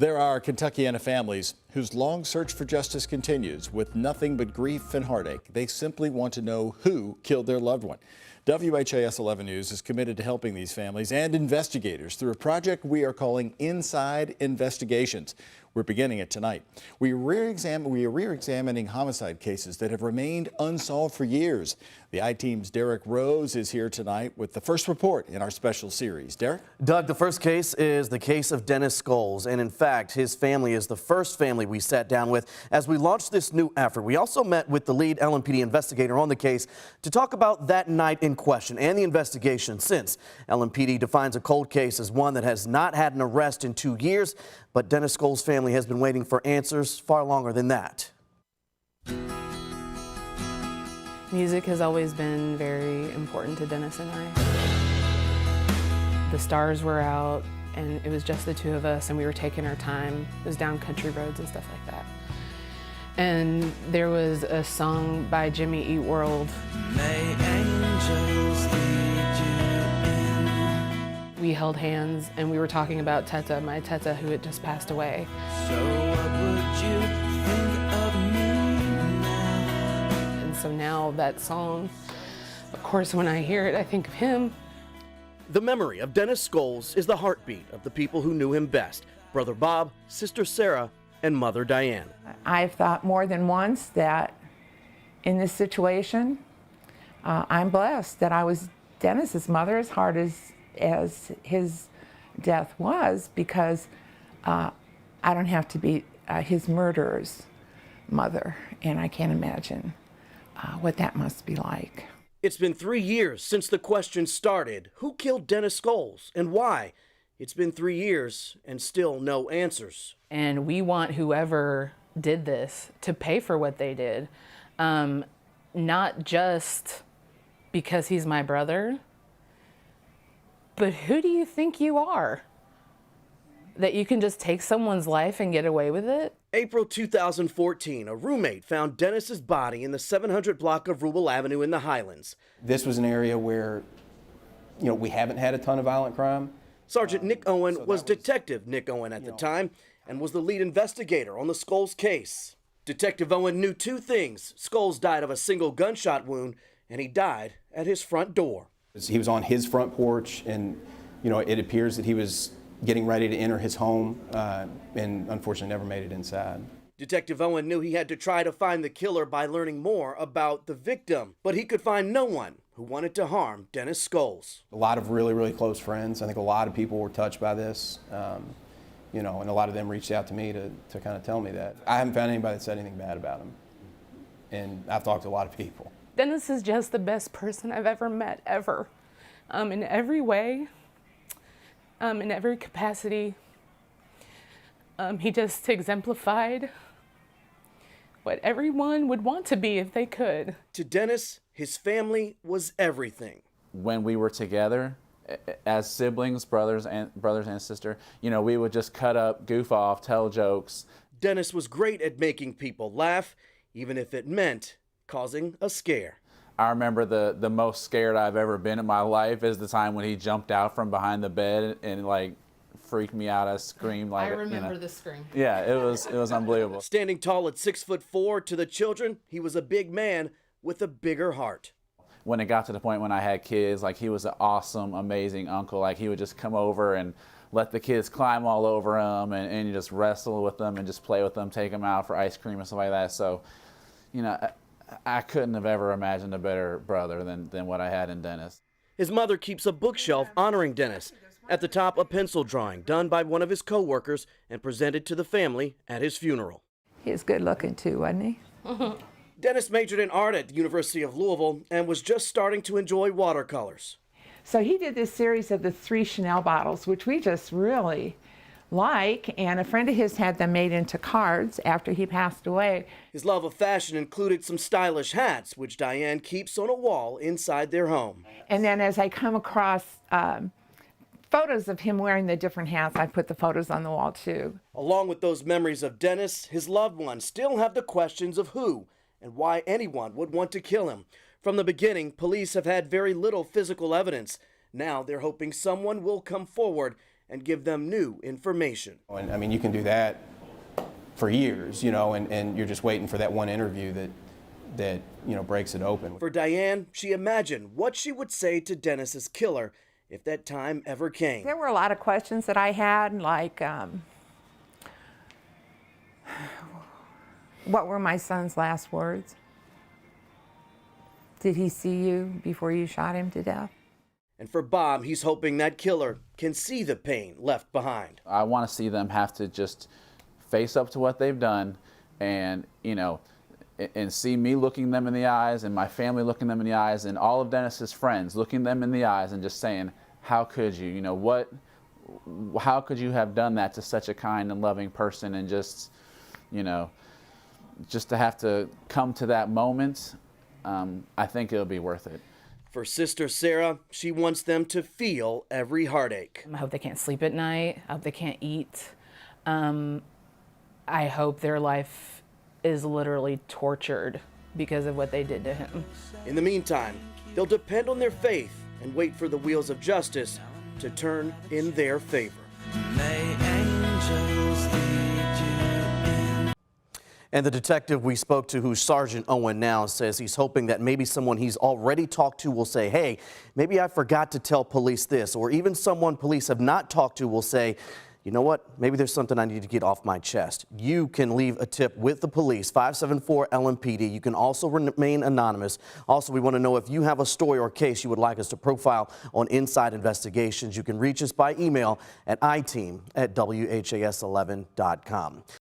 There are Kentuckiana families whose long search for justice continues with nothing but grief and heartache. They simply want to know who killed their loved one. WHAS11 News is committed to helping these families and investigators through a project we are calling Inside Investigations. We're beginning it tonight. We are re-examining homicide cases that have remained unsolved for years. The I-Team's Derek Rose is here tonight with the first report in our special series. Derek? Doug, the first case is the case of Dennis Scoles, and in fact, his family is the first family we sat down with as we launched this new effort. We also met with the lead LMPD investigator on the case to talk about that night in question and the investigation, since LMPD defines a cold case as one that has not had an arrest in 2 years, but Dennis Scoles' family has been waiting for answers far longer than that. Music has always been very important to Dennis and I. The stars were out and it was just the two of us and we were taking our time. It was down country roads and stuff like that. And there was a song by Jimmy Eat World. May angels lead you in. We held hands and we were talking about Teta, my Teta, who had just passed away. So what would you think of me now? And so now that song, of course, when I hear it, I think of him. The memory of Dennis Scoles is the heartbeat of the people who knew him best: Brother Bob, Sister Sarah, and Mother Diane. I've thought more than once that in this situation, I'm blessed that I was Dennis's mother, as hard as his death was, because I don't have to be his murderer's mother, and I can't imagine what that must be like. It's been 3 years since the question started: who killed Dennis Scoles and why? It's been 3 years and still no answers. And we want whoever did this to pay for what they did, not just because he's my brother, but who do you think you are? That you can just take someone's life and get away with it? April 2014, a roommate found Dennis's body in the 700 block of Rubel Avenue in the Highlands. This was an area where, we haven't had a ton of violent crime. Sergeant Nick Owen was Detective Nick Owen at the time and was the lead investigator on the Scoles case. Detective Owen knew two things: Scoles died of a single gunshot wound, and he died at his front door. He was on his front porch, and it appears that he was getting ready to enter his home, and unfortunately never made it inside. Detective Owen knew he had to try to find the killer by learning more about the victim, but he could find no one who wanted to harm Dennis Scoles. A lot of really, really close friends. I think a lot of people were touched by this, and a lot of them reached out to me to kind of tell me that. I haven't found anybody that said anything bad about him, and I've talked to a lot of people. Dennis is just the best person I've ever met, ever. In every way, in every capacity. He just exemplified what everyone would want to be if they could. To Dennis, his family was everything. When we were together as siblings, brothers and sister, we would just cut up, goof off, tell jokes. Dennis was great at making people laugh, even if it meant causing a scare. I remember the most scared I've ever been in my life is the time when he jumped out from behind the bed and freaked me out. I screamed like, I remember the scream. Yeah, it was unbelievable. Standing tall at 6'4" to the children, he was a big man with a bigger heart. When it got to the point when I had kids, he was an awesome, amazing uncle. He would just come over and let the kids climb all over him and you just wrestle with them and just play with them, take them out for ice cream and stuff like that. So, I couldn't have ever imagined a better brother than what I had in Dennis. His mother keeps a bookshelf honoring Dennis. At the top, a pencil drawing done by one of his co-workers and presented to the family at his funeral. He was good looking too, wasn't he? Dennis majored in art at the University of Louisville and was just starting to enjoy watercolors. So he did this series of the 3 Chanel bottles, which we just really like, and a friend of his had them made into cards after he passed away. His love of fashion included some stylish hats, which Diane keeps on a wall inside their home. And then as I come across photos of him wearing the different hats, I put the photos on the wall too. Along with those memories of Dennis, his loved ones still have the questions of who and why anyone would want to kill him. From the beginning, police have had very little physical evidence. Now they're hoping someone will come forward and give them new information. And I mean, you can do that for years, you know, and you're just waiting for that one interview that you know, breaks it open. For Diane, she imagined what she would say to Dennis's killer if that time ever came. There were a lot of questions that I had, like, what were my son's last words? Did he see you before you shot him to death? And for Bob, he's hoping that killer can see the pain left behind. I want to see them have to just face up to what they've done, and you know, and see me looking them in the eyes, and my family looking them in the eyes, and all of Dennis's friends looking them in the eyes and just saying, how could you? You know, how could you have done that to such a kind and loving person? And just, you know, just to have to come to that moment, I think it'll be worth it. For Sister Sarah, she wants them to feel every heartache. I hope they can't sleep at night. I hope they can't eat. I hope their life is literally tortured because of what they did to him. In the meantime, they'll depend on their faith and wait for the wheels of justice to turn in their favor. And the detective we spoke to, who's Sergeant Owen now, says he's hoping that maybe someone he's already talked to will say, hey, maybe I forgot to tell police this, or even someone police have not talked to will say, you know what, maybe there's something I need to get off my chest. You can leave a tip with the police, 574-LMPD. You can also remain anonymous. Also, we want to know if you have a story or case you would like us to profile on Inside Investigations. You can reach us by email at iteam@WHAS11.com.